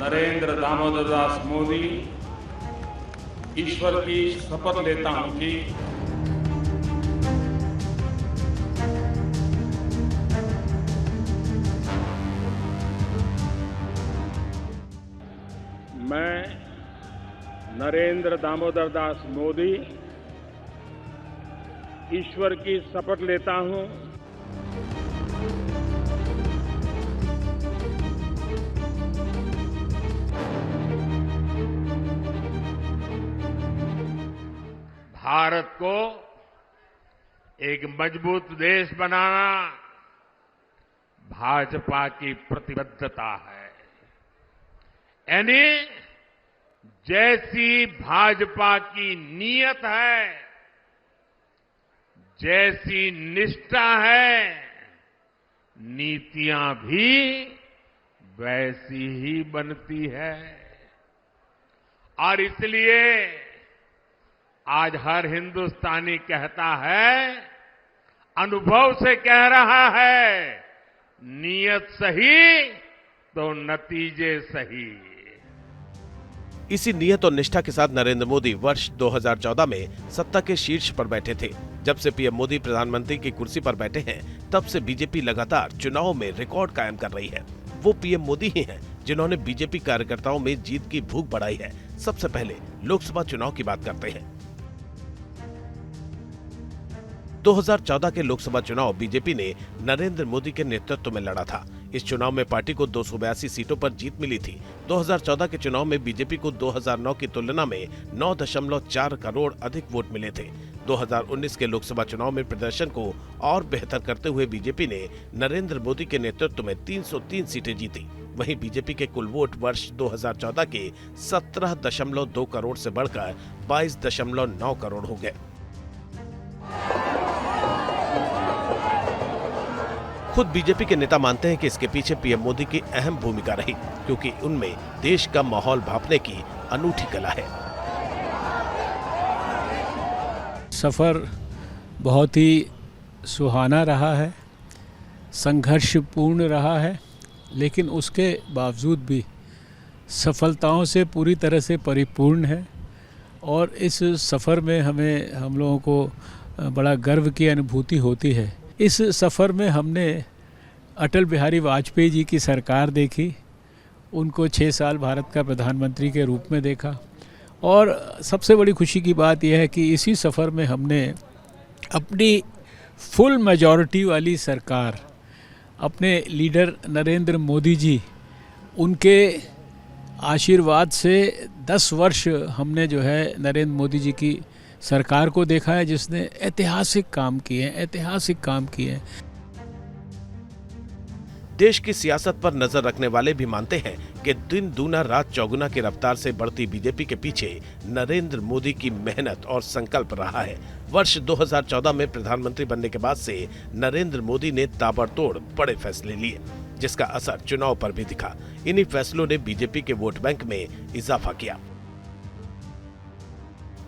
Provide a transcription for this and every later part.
नरेंद्र दामोदर दास मोदी ईश्वर की शपथ लेता हूं कि मैं नरेंद्र दामोदर दास मोदी ईश्वर की शपथ लेता हूं भारत को एक मजबूत देश बनाना भाजपा की प्रतिबद्धता है। यानी जैसी भाजपा की नीयत है, जैसी निष्ठा है, नीतियां भी वैसी ही बनती है। और इसलिए आज हर हिंदुस्तानी कहता है, अनुभव से कह रहा है, नीयत सही तो नतीजे सही। इसी नियत और निष्ठा के साथ नरेंद्र मोदी वर्ष 2014 में सत्ता के शीर्ष पर बैठे थे। जब से पीएम मोदी प्रधानमंत्री की कुर्सी पर बैठे हैं, तब से बीजेपी लगातार चुनाव में रिकॉर्ड कायम कर रही है। वो पीएम मोदी ही हैं जिन्होंने बीजेपी कार्यकर्ताओं में जीत की भूख बढ़ाई है। सबसे पहले लोकसभा चुनाव की बात करते हैं। 2014 के लोकसभा चुनाव बीजेपी ने नरेंद्र मोदी के नेतृत्व में लड़ा था। इस चुनाव में पार्टी को 282 सीटों पर जीत मिली थी। 2014 के चुनाव में बीजेपी को 2009 की तुलना में 9.4 करोड़ अधिक वोट मिले थे। 2019 के लोकसभा चुनाव में प्रदर्शन को और बेहतर करते हुए बीजेपी ने नरेंद्र मोदी के नेतृत्व में 303 सीटें जीती। वहीं बीजेपी के कुल वोट वर्ष 2014 के 17.2 करोड़ से बढ़कर 22.9 करोड़ हो गए। खुद बीजेपी के नेता मानते हैं कि इसके पीछे पीएम मोदी की अहम भूमिका रही, क्योंकि उनमें देश का माहौल भांपने की अनूठी कला है। सफर बहुत ही सुहाना रहा है, संघर्षपूर्ण रहा है, लेकिन उसके बावजूद भी सफलताओं से पूरी तरह से परिपूर्ण है। और इस सफ़र में हम लोगों को बड़ा गर्व की अनुभूति होती है। इस सफ़र में हमने अटल बिहारी वाजपेयी जी की सरकार देखी, उनको 6 साल भारत का प्रधानमंत्री के रूप में देखा। और सबसे बड़ी खुशी की बात यह है कि इसी सफ़र में हमने अपनी फुल मेजॉरिटी वाली सरकार, अपने लीडर नरेंद्र मोदी जी, उनके आशीर्वाद से 10 वर्ष हमने जो है नरेंद्र मोदी जी की सरकार को देखा है, जिसने ऐतिहासिक काम किए हैं। देश की सियासत पर नजर रखने वाले भी मानते हैं कि दिन दूना रात चौगुना की रफ्तार से बढ़ती बीजेपी के पीछे नरेंद्र मोदी की मेहनत और संकल्प रहा है। वर्ष 2014 में प्रधानमंत्री बनने के बाद से नरेंद्र मोदी ने ताबड़तोड़ बड़े फैसले लिए, जिसका असर चुनाव पर भी दिखा। इन्हीं फैसलों ने बीजेपी के वोट बैंक में इजाफा किया।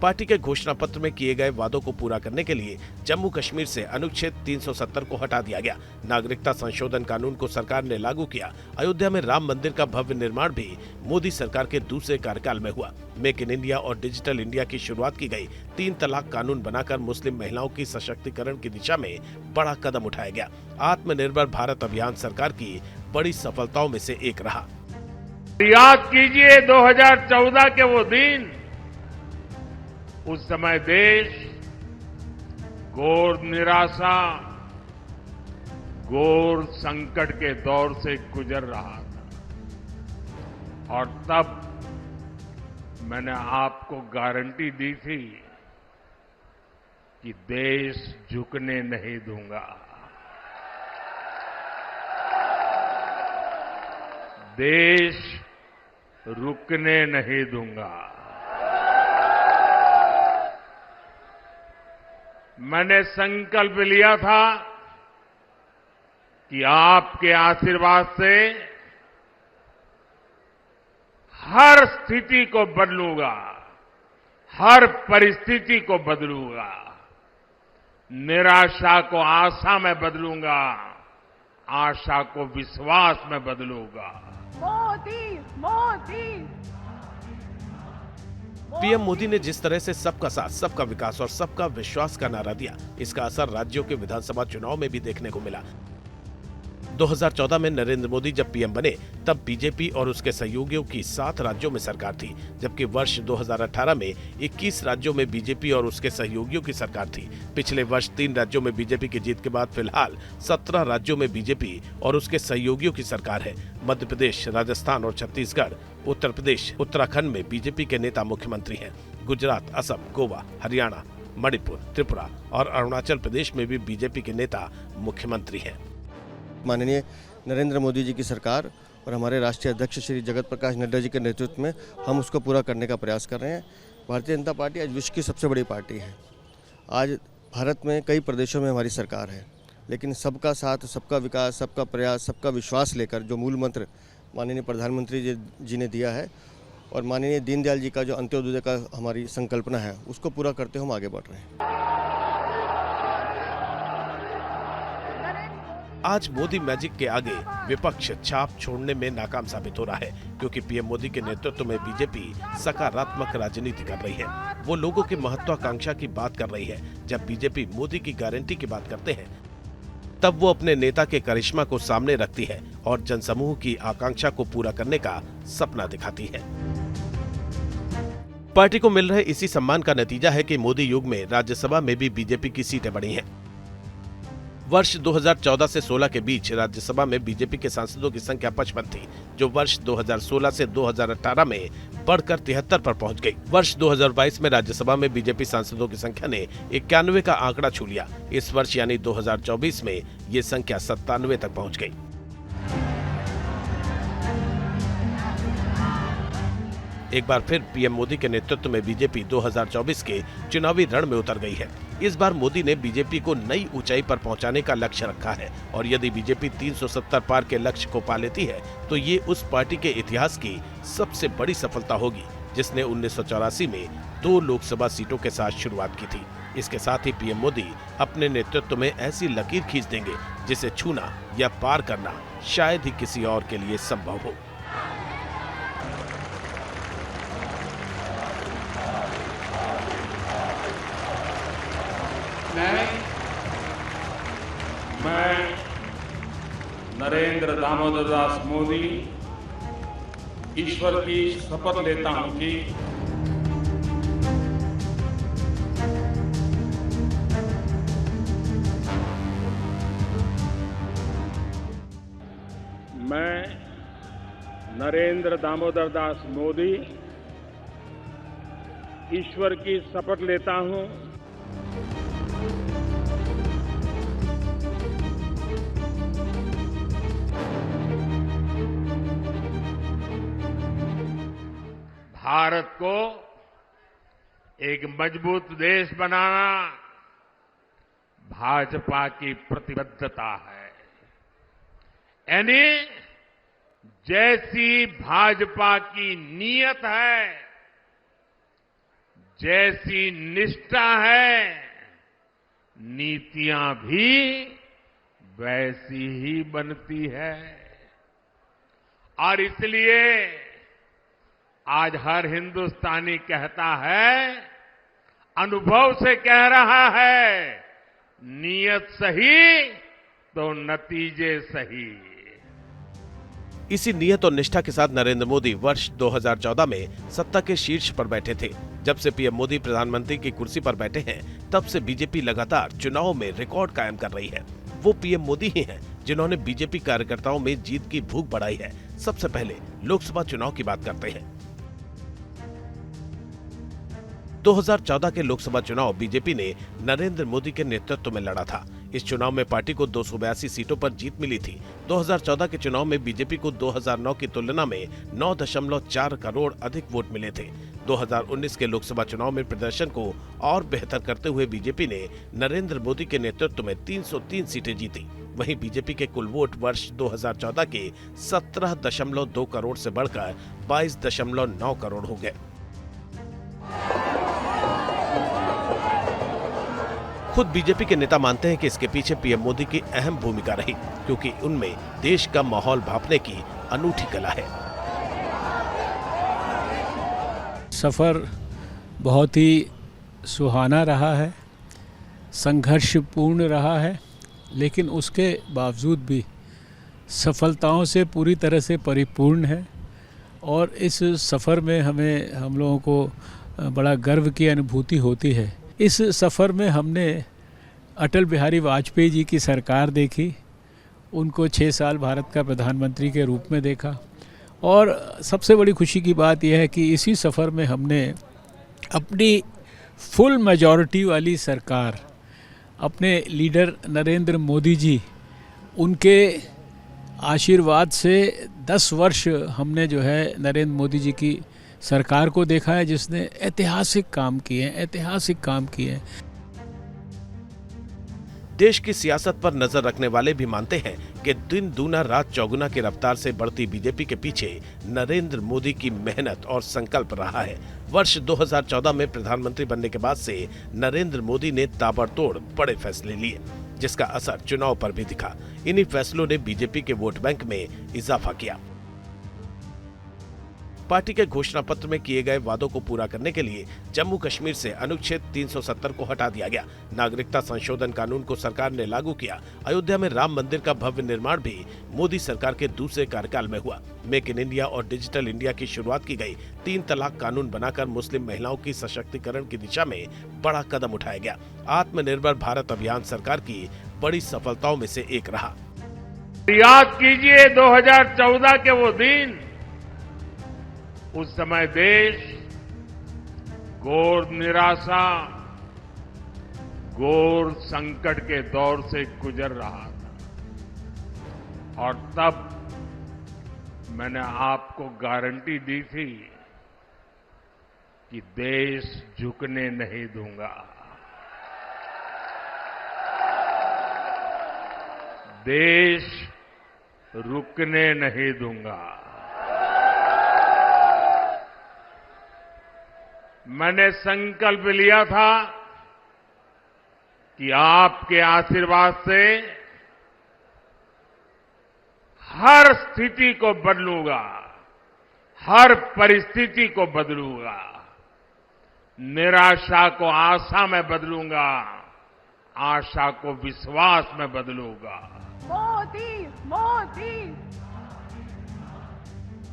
पार्टी के घोषणा पत्र में किए गए वादों को पूरा करने के लिए जम्मू कश्मीर से अनुच्छेद 370 को हटा दिया गया। नागरिकता संशोधन कानून को सरकार ने लागू किया। अयोध्या में राम मंदिर का भव्य निर्माण भी मोदी सरकार के दूसरे कार्यकाल में हुआ। मेक इन इंडिया और डिजिटल इंडिया की शुरुआत की गई। 3 तलाक कानून बनाकर मुस्लिम महिलाओं की सशक्तिकरण की दिशा में बड़ा कदम उठाया गया। आत्मनिर्भर भारत अभियान सरकार की बड़ी सफलताओं में से एक रहा। याद कीजिए 2014 के वो दिन, उस समय देश घोर निराशा, घोर संकट के दौर से गुजर रहा था। और तब मैंने आपको गारंटी दी थी कि देश झुकने नहीं दूंगा, देश रुकने नहीं दूंगा। मैंने संकल्प लिया था कि आपके आशीर्वाद से हर स्थिति को बदलूंगा, हर परिस्थिति को बदलूंगा, निराशा को आशा में बदलूंगा, आशा को विश्वास में बदलूंगा। मोदी मोदी। पीएम मोदी ने जिस तरह से सबका साथ, सबका विकास और सबका विश्वास का नारा दिया, इसका असर राज्यों के विधानसभा चुनाव में भी देखने को मिला। 2014 में नरेंद्र मोदी जब पीएम बने तब बीजेपी और उसके सहयोगियों की 7 राज्यों में सरकार थी, जबकि वर्ष 2018 में 21 राज्यों में बीजेपी और उसके सहयोगियों की सरकार थी। पिछले वर्ष 3 राज्यों में बीजेपी की जीत के बाद फिलहाल 17 राज्यों में बीजेपी और उसके सहयोगियों की सरकार है। मध्य प्रदेश, राजस्थान और छत्तीसगढ़, उत्तर प्रदेश, उत्तराखंड में बीजेपी के नेता मुख्यमंत्री हैं। गुजरात, असम, गोवा, हरियाणा, मणिपुर, त्रिपुरा और अरुणाचल प्रदेश में भी बीजेपी के नेता मुख्यमंत्री हैं। माननीय नरेंद्र मोदी जी की सरकार और हमारे राष्ट्रीय अध्यक्ष श्री जगत प्रकाश नड्डा जी के नेतृत्व में हम उसको पूरा करने का प्रयास कर रहे हैं। भारतीय जनता पार्टी आज विश्व की सबसे बड़ी पार्टी है। आज भारत में कई प्रदेशों में हमारी सरकार है, लेकिन सबका साथ, सबका विकास, सबका प्रयास, सबका विश्वास लेकर जो मूल मंत्र माननीय प्रधानमंत्री जी ने दिया है और माननीय दीनदयाल जी का जो अंत्योदय का हमारी संकल्पना है, उसको पूरा करते हुए हम आगे बढ़ रहे हैं। आज मोदी मैजिक के आगे विपक्ष छाप छोड़ने में नाकाम साबित हो रहा है, क्योंकि पीएम मोदी के नेतृत्व में बीजेपी सकारात्मक राजनीति कर रही है। वो लोगों की महत्वाकांक्षा की बात कर रही है। जब बीजेपी मोदी की गारंटी की बात करते हैं, तब वो अपने नेता के करिश्मा को सामने रखती है और जनसमूह की आकांक्षा को पूरा करने का सपना दिखाती है। पार्टी को मिल रहे इसी सम्मान का नतीजा है कि मोदी युग में राज्यसभा में भी बीजेपी की सीटें बढ़ी हैं। वर्ष 2014 से 16 के बीच राज्यसभा में बीजेपी के सांसदों की संख्या 55 थी, जो वर्ष 2016 से 2018 में बढ़कर 73 पर पहुंच गई। वर्ष 2022 में राज्यसभा में बीजेपी सांसदों की संख्या ने 91 का आंकड़ा छू लिया। इस वर्ष यानी 2024 में ये संख्या 97 तक पहुंच गई। एक बार फिर पीएम मोदी के नेतृत्व में बीजेपी 2024 के चुनावी रण में उतर गई है। इस बार मोदी ने बीजेपी को नई ऊंचाई पर पहुंचाने का लक्ष्य रखा है और यदि बीजेपी 370 पार के लक्ष्य को पा लेती है तो ये उस पार्टी के इतिहास की सबसे बड़ी सफलता होगी, जिसने 1984 में 2 लोकसभा सीटों के साथ शुरुआत की थी। इसके साथ ही पीएम मोदी अपने नेतृत्व में ऐसी लकीर खींच देंगे जिसे छूना या पार करना शायद ही किसी और के लिए संभव हो। मैं नरेंद्र दामोदर दास मोदी ईश्वर की शपथ लेता हूं कि मैं नरेंद्र दामोदर दास मोदी ईश्वर की शपथ लेता हूं भारत को एक मजबूत देश बनाना भाजपा की प्रतिबद्धता है। यानी जैसी भाजपा की नीयत है, जैसी निष्ठा है, नीतियां भी वैसी ही बनती है। और इसलिए आज हर हिंदुस्तानी कहता है, अनुभव से कह रहा है, नीयत सही तो नतीजे सही। इसी नियत और निष्ठा के साथ नरेंद्र मोदी वर्ष 2014 में सत्ता के शीर्ष पर बैठे थे। जब से पीएम मोदी प्रधानमंत्री की कुर्सी पर बैठे हैं, तब से बीजेपी लगातार चुनाव में रिकॉर्ड कायम कर रही है। वो पीएम मोदी ही हैं जिन्होंने बीजेपी कार्यकर्ताओं में जीत की भूख बढ़ाई है। सबसे पहले लोकसभा चुनाव की बात करते हैं। 2014 के लोकसभा चुनाव बीजेपी ने नरेंद्र मोदी के नेतृत्व में लड़ा था। इस चुनाव में पार्टी को 282 सीटों पर जीत मिली थी। 2014 के चुनाव में बीजेपी को 2009 की तुलना में 9.4 करोड़ अधिक वोट मिले थे। 2019 के लोकसभा चुनाव में प्रदर्शन को और बेहतर करते हुए बीजेपी ने नरेंद्र मोदी के नेतृत्व में 303 सीटें जीती। वहीं बीजेपी के कुल वोट वर्ष 2014 के 17.2 करोड़ से बढ़कर 22.9 करोड़ हो गए। खुद बीजेपी के नेता मानते हैं कि इसके पीछे पीएम मोदी की अहम भूमिका रही, क्योंकि उनमें देश का माहौल भांपने की अनूठी कला है। सफ़र बहुत ही सुहाना रहा है, संघर्षपूर्ण रहा है, लेकिन उसके बावजूद भी सफलताओं से पूरी तरह से परिपूर्ण है। और इस सफ़र में हम लोगों को बड़ा गर्व की अनुभूति होती है। इस सफ़र में हमने अटल बिहारी वाजपेयी जी की सरकार देखी, उनको 6 साल भारत का प्रधानमंत्री के रूप में देखा, और सबसे बड़ी खुशी की बात यह है कि इसी सफ़र में हमने अपनी फुल मेजॉरिटी वाली सरकार, अपने लीडर नरेंद्र मोदी जी, उनके आशीर्वाद से 10 वर्ष हमने जो है नरेंद्र मोदी जी की सरकार को देखा है, जिसने ऐतिहासिक काम किए हैं। देश की सियासत पर नजर रखने वाले भी मानते हैं कि दिन दूना रात चौगुना की रफ्तार से बढ़ती बीजेपी के पीछे नरेंद्र मोदी की मेहनत और संकल्प रहा है। वर्ष 2014 में प्रधानमंत्री बनने के बाद से नरेंद्र मोदी ने ताबड़तोड़ बड़े फैसले लिए, जिसका असर चुनाव पर भी दिखा। इन्हीं फैसलों ने बीजेपी के वोट बैंक में इजाफा किया। पार्टी के घोषणा पत्र में किए गए वादों को पूरा करने के लिए जम्मू कश्मीर से अनुच्छेद 370 को हटा दिया गया। नागरिकता संशोधन कानून को सरकार ने लागू किया। अयोध्या में राम मंदिर का भव्य निर्माण भी मोदी सरकार के दूसरे कार्यकाल में हुआ। मेक इन इंडिया और डिजिटल इंडिया की शुरुआत की गई। 3 तलाक कानून बनाकर मुस्लिम महिलाओं की सशक्तिकरण की दिशा में बड़ा कदम उठाया गया। आत्मनिर्भर भारत अभियान सरकार की बड़ी सफलताओं में से एक रहा। याद कीजिए 2014 के वो दिन, उस समय देश घोर निराशा, घोर संकट के दौर से गुजर रहा था, और तब मैंने आपको गारंटी दी थी कि देश झुकने नहीं दूंगा, देश रुकने नहीं दूंगा। मैंने संकल्प लिया था कि आपके आशीर्वाद से हर स्थिति को बदलूंगा, हर परिस्थिति को बदलूंगा, निराशा को आशा में बदलूंगा, आशा को विश्वास में बदलूंगा। मोदी मोदी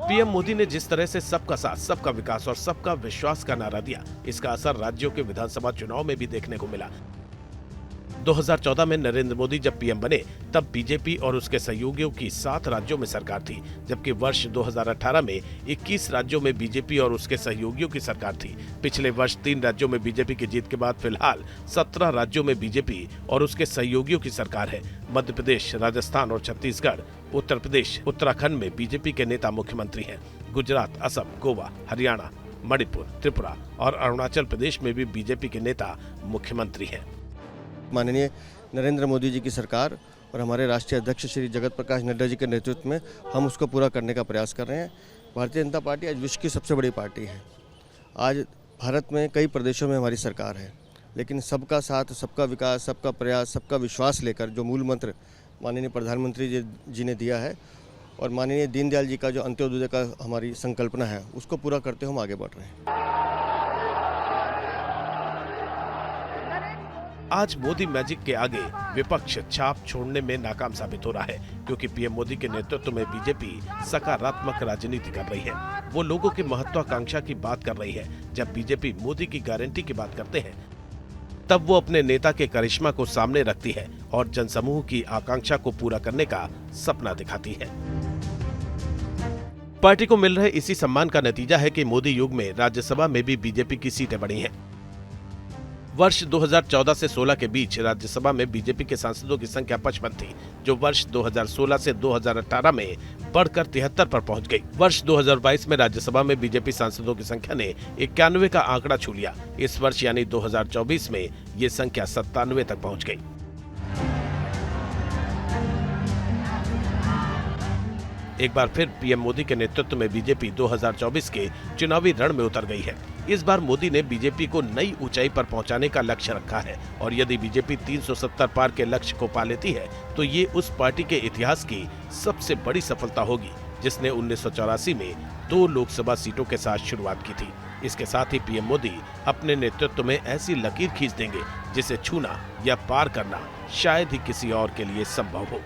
पीएम मोदी ने जिस तरह से सबका साथ, सबका विकास और सबका विश्वास का नारा दिया, इसका असर राज्यों के विधानसभा चुनाव में भी देखने को मिला। 2014 में नरेंद्र मोदी जब पीएम बने, तब बीजेपी और उसके सहयोगियों की 7 राज्यों में सरकार थी, जबकि वर्ष 2018 में 21 राज्यों में बीजेपी और उसके सहयोगियों की सरकार थी। पिछले वर्ष 3 राज्यों में बीजेपी की जीत के बाद फिलहाल 17 राज्यों में बीजेपी और उसके सहयोगियों की सरकार है। मध्य प्रदेश, राजस्थान और छत्तीसगढ़, उत्तर प्रदेश, उत्तराखंड में बीजेपी के नेता मुख्यमंत्री हैं। गुजरात, असम, गोवा, हरियाणा, मणिपुर, त्रिपुरा और अरुणाचल प्रदेश में भी बीजेपी के नेता मुख्यमंत्री हैं। माननीय नरेंद्र मोदी जी की सरकार और हमारे राष्ट्रीय अध्यक्ष श्री जगत प्रकाश नड्डा जी के नेतृत्व में हम उसको पूरा करने का प्रयास कर रहे हैं। भारतीय जनता पार्टी आज विश्व की सबसे बड़ी पार्टी है। आज भारत में कई प्रदेशों में हमारी सरकार है, लेकिन सबका साथ, सबका विकास, सबका प्रयास, सबका विश्वास लेकर जो मूल मंत्र माननीय प्रधानमंत्री जी ने दिया है और माननीय दीनदयाल जी का जो अंत्योदय का हमारी संकल्पना है, उसको पूरा करते हुए हम आगे बढ़ रहे हैं। आज मोदी मैजिक के आगे विपक्ष छाप छोड़ने में नाकाम साबित हो रहा है, क्योंकि पीएम मोदी के नेतृत्व में बीजेपी सकारात्मक राजनीति कर रही है। वो लोगों की महत्वाकांक्षा की बात कर रही है। जब बीजेपी मोदी की गारंटी की बात करते हैं, तब वो अपने नेता के करिश्मा को सामने रखती है और जनसमूह की आकांक्षा को पूरा करने का सपना दिखाती है। पार्टी को मिल रहे इसी सम्मान का नतीजा है कि मोदी युग में राज्यसभा में भी बीजेपी की सीटें बढ़ी हैं। वर्ष 2014 से 16 के बीच राज्यसभा में बीजेपी के सांसदों की संख्या 55 थी, जो वर्ष 2016 से 2018 में बढ़कर 73 पर पहुंच गई। वर्ष 2022 में राज्यसभा में बीजेपी सांसदों की संख्या ने 91 का आंकड़ा छू लिया। इस वर्ष यानी 2024 में ये संख्या 97 तक पहुंच गई। एक बार फिर पीएम मोदी के नेतृत्व में बीजेपी 2024 के चुनावी रण में उतर गई है। इस बार मोदी ने बीजेपी को नई ऊंचाई पर पहुंचाने का लक्ष्य रखा है और यदि बीजेपी 370 पार के लक्ष्य को पा लेती है तो ये उस पार्टी के इतिहास की सबसे बड़ी सफलता होगी जिसने 1984 में 2 लोकसभा सीटों के साथ शुरुआत की थी। इसके साथ ही पीएम मोदी अपने नेतृत्व में ऐसी लकीर खींच देंगे जिसे छूना या पार करना शायद ही किसी और के लिए संभव हो।